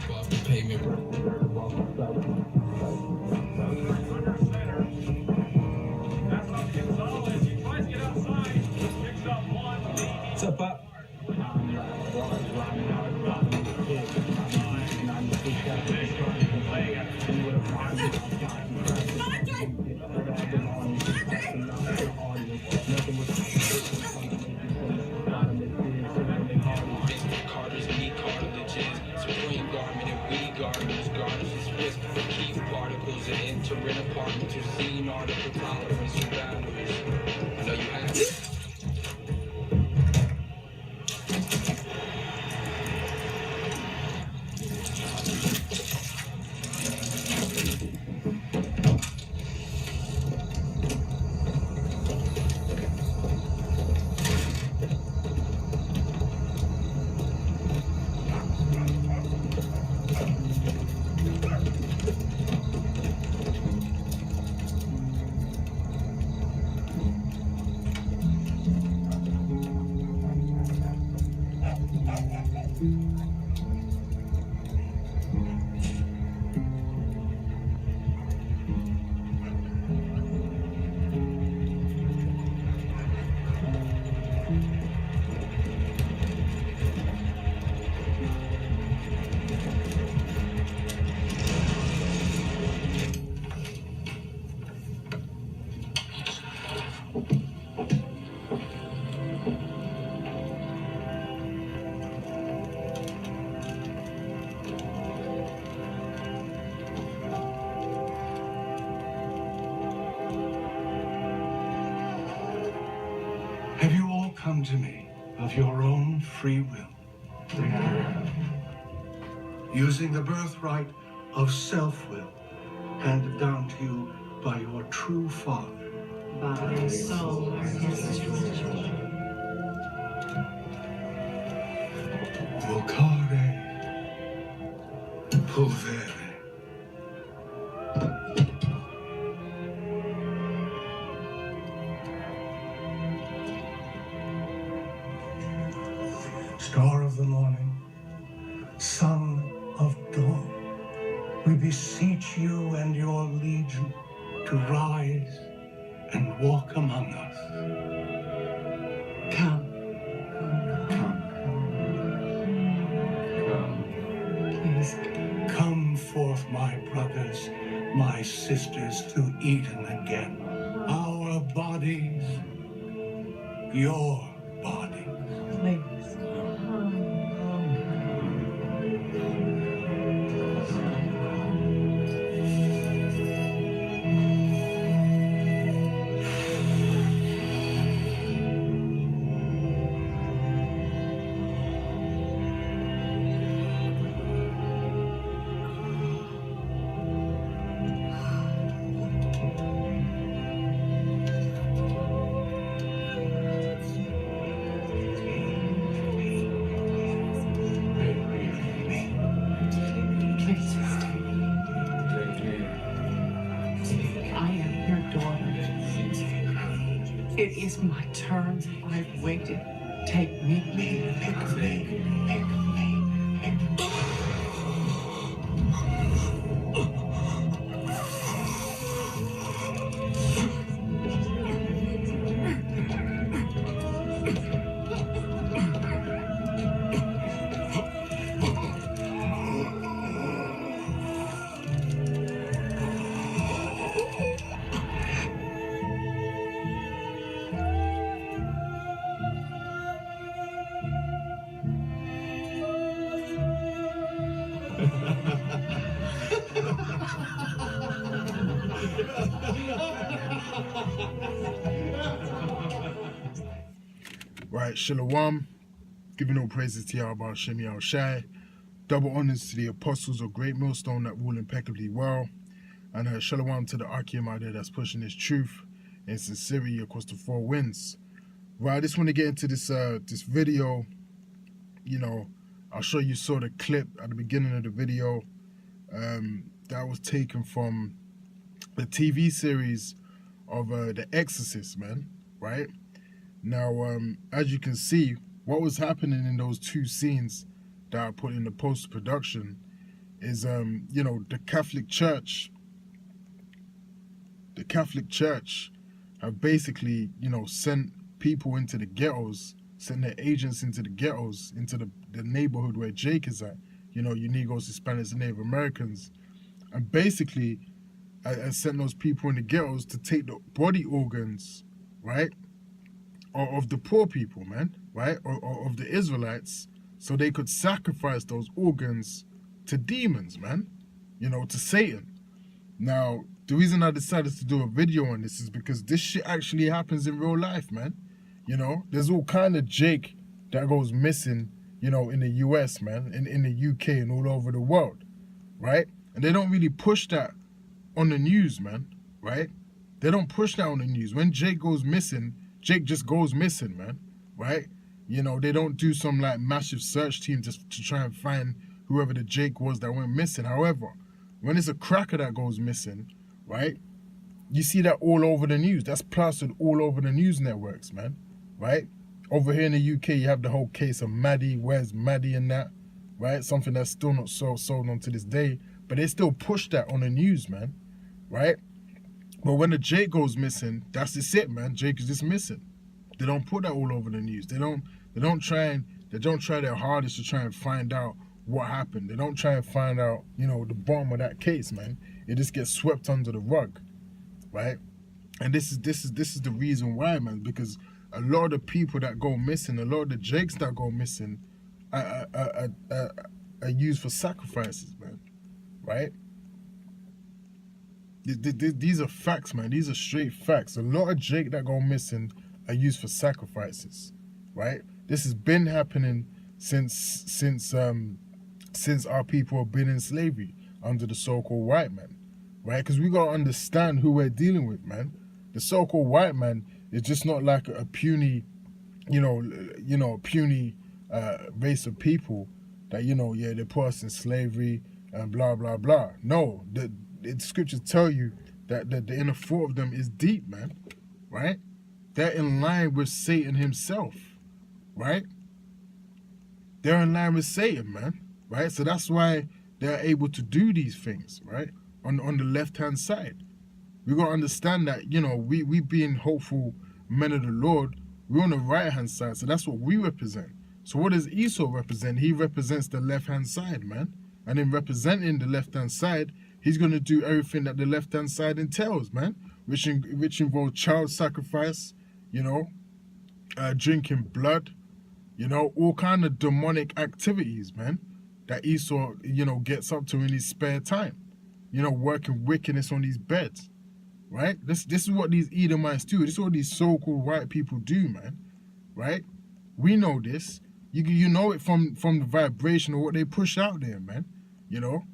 above the pavement. What's up, Pop? Carter's meat cartilages, supreme garment and weed garments, garnishes risk for key particles and entering apartments or seen article tolerance for boundaries. I know you have it. Have you all come to me of your own free will? Using the birthright of self-will handed down to you by your true father. By soul Vocare pulvere. Star of the morning, son of dawn, we beseech you and your legion to rise and walk among us. Come. Please. Come forth, my brothers, my sisters, to Eden again. Our bodies, your bodies. Please. It is my turn. I've waited. Take me. Pick me. Right, Shalom, giving all praises to Yahweh Shem Yahushai, double honors to the apostles of GreatMillStone that rule impeccably well, and Shalom to the Akim out there that's pushing his truth and sincerity across the four winds. Right, I just want to get into this this video. You know, I'll show you saw the clip at the beginning of the video that was taken from the TV series of the Exorcist, man, right? Now, as you can see, what was happening in those two scenes that I put in the post-production is you know, the Catholic Church have basically, you know, sent people into the ghettos, sent their agents into the ghettos, into the neighborhood where Jake is at, you know, you Negroes, Hispanics, and Native Americans, and basically I sent those people in the ghettos to take the body organs, right, of the poor people, man, right, or of the Israelites, so they could sacrifice those organs to demons, man, you know, to Satan. Now, the reason I decided to do a video on this is because this shit actually happens in real life, man. You know, there's all kind of Jake that goes missing, you know, in the US, man, in the UK and all over the world, right? And they don't really push that on the news, man, right? They don't push that on the news. When Jake goes missing, Jake just goes missing, man, right? You know, they don't do some like massive search team just to try and find whoever the Jake was that went missing. However, when it's a cracker that goes missing, right, you see that all over the news. That's plastered all over the news networks, man, right? Over here in the UK, you have the whole case of Maddie, where's Maddie and that, right? Something that's still not sold on to this day, but they still push that on the news, man, right? But when the Jake goes missing, that's just it, man. Jake is just missing. They don't put that all over the news. They don't try their hardest to try and find out what happened. They don't try and find out, you know, the bottom of that case, man. It just gets swept under the rug, right? And this is the reason why, man, because a lot of the people that go missing, a lot of the Jakes that go missing are used for sacrifices, man, right? These are facts, man. These are straight facts. A lot of Jake that go missing are used for sacrifices, right? This has been happening since our people have been in slavery under the so-called white man, right? Because we gotta understand who we're dealing with, man. The so-called white man is just not like a puny, puny race of people that, you know, yeah, they put us in slavery and blah blah blah. No, the scriptures tell you that the inner thought of them is deep, man, right? They're in line with Satan himself, right? They're in line with Satan, man, right? So that's why they're able to do these things, right? On the left-hand side. We got to understand that, you know, we being hopeful men of the Lord, we're on the right-hand side, so that's what we represent. So what does Esau represent? He represents the left-hand side, man. And in representing the left-hand side, he's going to do everything that the left-hand side entails, man, which involves child sacrifice, you know, drinking blood, you know, all kind of demonic activities, man, that Esau, you know, gets up to in his spare time, you know, working wickedness on these beds, right? This is what these Edomites do. This is what these so-called white people do, man, right? We know this. You know it from the vibration of what they push out there, man, you know,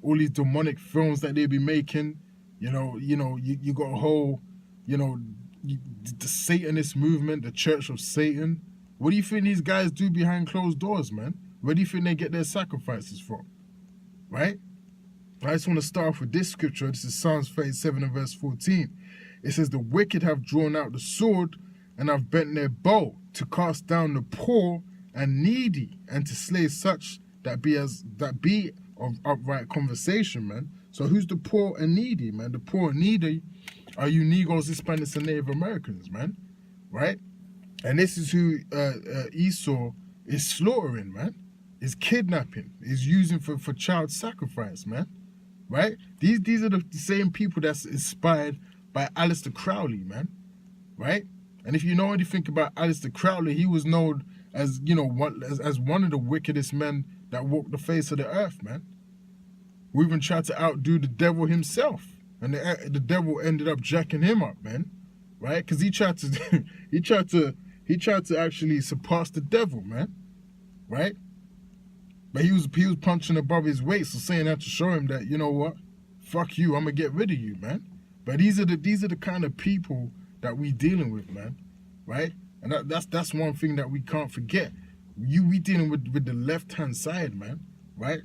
all these demonic films that they be making, you got a whole, you know, the Satanist movement, the Church of Satan. What do you think these guys do behind closed doors, man? Where do you think they get their sacrifices from, right? I just want to start off with this scripture. This is Psalms 37 and verse 14. It says, the wicked have drawn out the sword and have bent their bow to cast down the poor and needy and to slay such that be of upright conversation, man. So who's the poor and needy, man? The poor and needy are you Negroes, Hispanics, and Native Americans, man, right? And this is who Esau is slaughtering, man, is kidnapping, is using for child sacrifice, man, right? These are the same people that's inspired by Aleister Crowley, man, right? And if you know anything about Aleister Crowley, he was known as, you know, as one of the wickedest men that walked the face of the earth, man. We even tried to outdo the devil himself, and the devil ended up jacking him up, man, right? Because he tried to actually surpass the devil, man, right? But he was punching above his weight, so saying that to show him that, you know what, fuck you, I'm gonna get rid of you, man. But these are the kind of people that we dealing with, man, right? And that's one thing that we can't forget. We dealing with the left-hand side, man, right?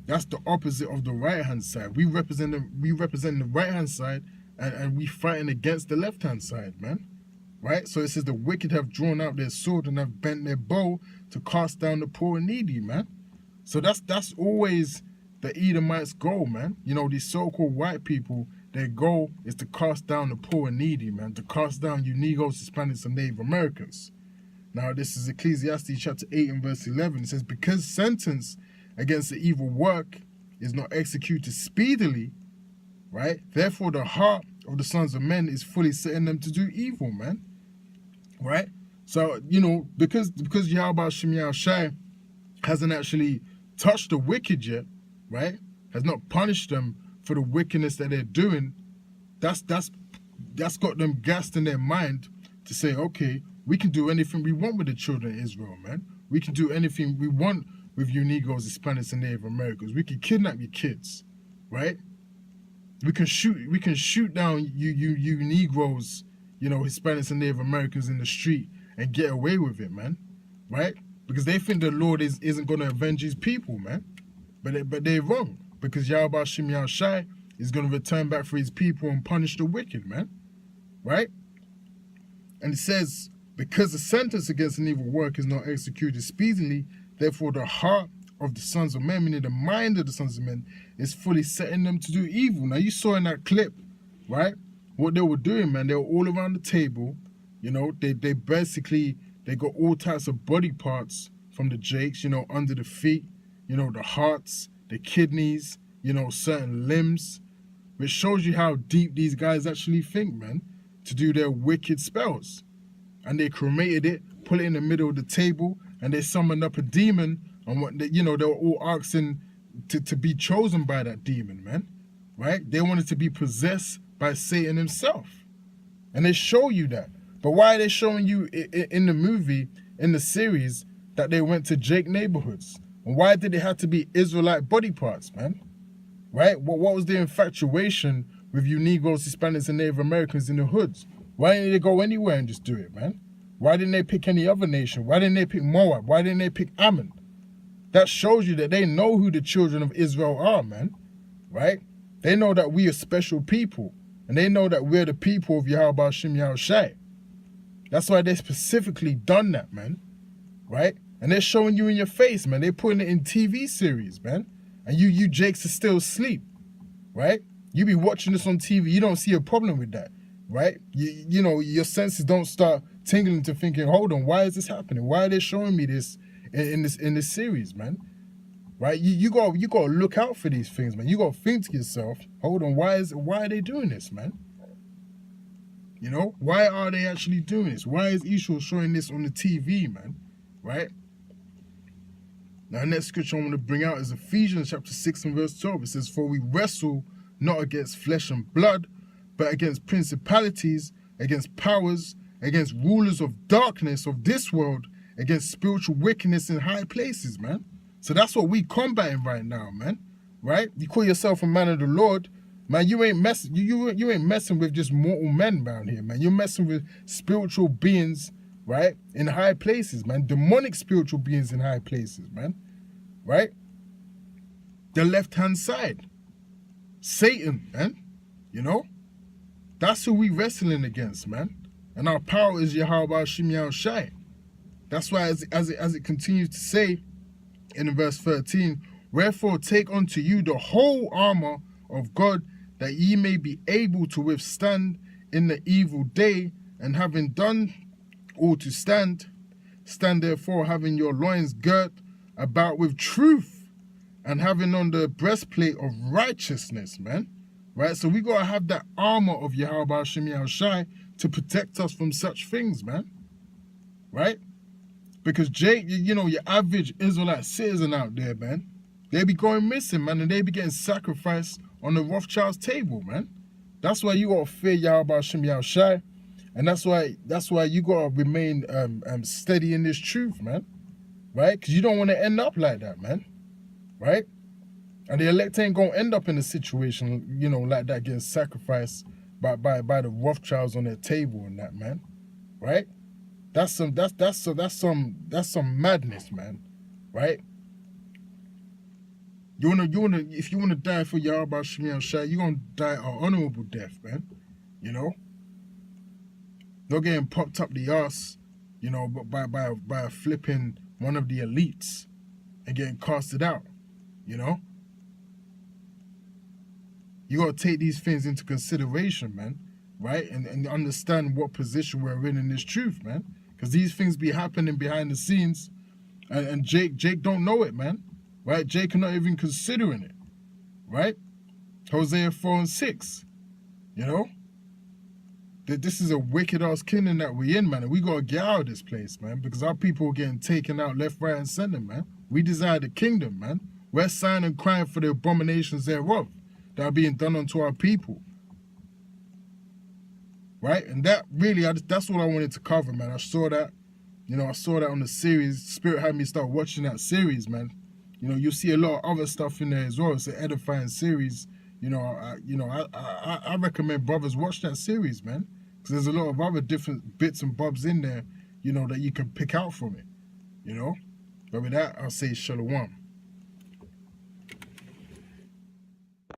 That's the opposite of the right-hand side. We represent the right-hand side, and we fighting against the left-hand side, man, right? So it says the wicked have drawn out their sword and have bent their bow to cast down the poor and needy, man. So that's always the Edomites' goal, man. You know, these so-called white people, their goal is to cast down the poor and needy, man, to cast down you Negroes, Hispanics, and Native Americans. Now, this is Ecclesiastes chapter 8 and verse 11. It says, because sentence against the evil work is not executed speedily, right? Therefore, the heart of the sons of men is fully setting them to do evil, man. Right? So, you know, because Yahweh Shem Yahushai hasn't actually touched the wicked yet, right? Has not punished them for the wickedness that they're doing, that's got them gassed in their mind to say, okay, we can do anything we want with the children of Israel, man. We can do anything we want with you Negroes, Hispanics, and Native Americans. We can kidnap your kids, right? We can shoot down you Negroes, you know, Hispanics and Native Americans in the street and get away with it, man, right? Because they think the Lord isn't going to avenge his people, man. But they're wrong, because Yahweh Shem Yahushai is going to return back for his people and punish the wicked, man, right? And it says, because the sentence against an evil work is not executed speedily, therefore the heart of the sons of men, meaning the mind of the sons of men, is fully setting them to do evil. Now, you saw in that clip, right, what they were doing, man. They were all around the table, you know. They basically, they got all types of body parts from the jakes, you know, under the feet, you know, the hearts, the kidneys, you know, certain limbs, which shows you how deep these guys actually think, man, to do their wicked spells. And they cremated it, put it in the middle of the table, and they summoned up a demon, and what they, you know, they were all asking to be chosen by that demon, man, right? They wanted to be possessed by Satan himself. And they show you that. But why are they showing you in the movie, in the series, that they went to Jake neighborhoods? And why did it have to be Israelite body parts, man? Right? What was the infatuation with you Negroes, Hispanics, and Native Americans in the hoods? Why didn't they go anywhere and just do it, man? Why didn't they pick any other nation? Why didn't they pick Moab? Why didn't they pick Ammon? That shows you that they know who the children of Israel are, man. Right? They know that we are special people. And they know that we're the people of Yahweh Shem Yahushai. That's why they specifically done that, man. Right? And they're showing you in your face, man. They're putting it in TV series, man. And you Jakes are still asleep. Right? You be watching this on TV. You don't see a problem with that. Right? You know, your senses don't start tingling to thinking, hold on, why is this happening? Why are they showing me this in this series, man? Right? You gotta look out for these things, man. You gotta think to yourself, hold on, why are they doing this, man? You know, why are they actually doing this? Why is Esau showing this on the TV, man? Right? Now, the next scripture I want to bring out is Ephesians chapter 6 and verse 12. It says, for we wrestle not against flesh and blood, but against principalities, against powers, against rulers of darkness of this world, against spiritual wickedness in high places, man. So that's what we combating right now, man. Right? You call yourself a man of the Lord, man. You ain't messing. You ain't messing with just mortal men around here, man. You're messing with spiritual beings, right, in high places, man. Demonic spiritual beings in high places, man. Right? The left-hand side, Satan, man. You know, that's who we wrestling against, man. And our power is Yahweh Shem Yahushai. That's why, as it continues to say in verse 13, wherefore take unto you the whole armor of God, that ye may be able to withstand in the evil day, and having done all to stand, stand therefore having your loins girt about with truth, and having on the breastplate of righteousness, man. Right? So we got to have that armor of Yahweh Shem Yahushai to protect us from such things, man. Right? Because you know, your average Israelite citizen out there, man, they be going missing, man, and they be getting sacrificed on the Rothschild's table, man. That's why you gotta fear Yahweh Shem Yahushai, and that's why you gotta remain steady in this truth, man. Right? Because you don't want to end up like that, man. Right? And the elect ain't gonna end up in a situation, you know, like that, getting sacrificed by the Rothschilds on their table and that, man. Right? That's some madness, man. Right? If you wanna die for Yahweh Shem Yahushai, you're gonna die an honorable death, man. You know? Not getting popped up the arse, you know, by a flipping one of the elites. and getting casted out, you know? You got to take these things into consideration, man, right? And understand what position we're in this truth, man. Because these things be happening behind the scenes, and Jake don't know it, man, right? Jake are not even considering it, right? Hosea 4:6, you know? That this is a wicked-ass kingdom that we in, man, and we got to get out of this place, man, because our people are getting taken out left, right, and center, man. We desire the kingdom, man. We're sighing and crying for the abominations thereof that are being done unto our people, right? And that really, that's what I wanted to cover, man. I saw that, you know, I saw that on the series. Spirit had me start watching that series, man. You know, you'll see a lot of other stuff in there as well. It's an edifying series. You know, I recommend brothers watch that series, man, because there's a lot of other different bits and bobs in there, you know, that you can pick out from it, you know. But with that, I'll say shalom.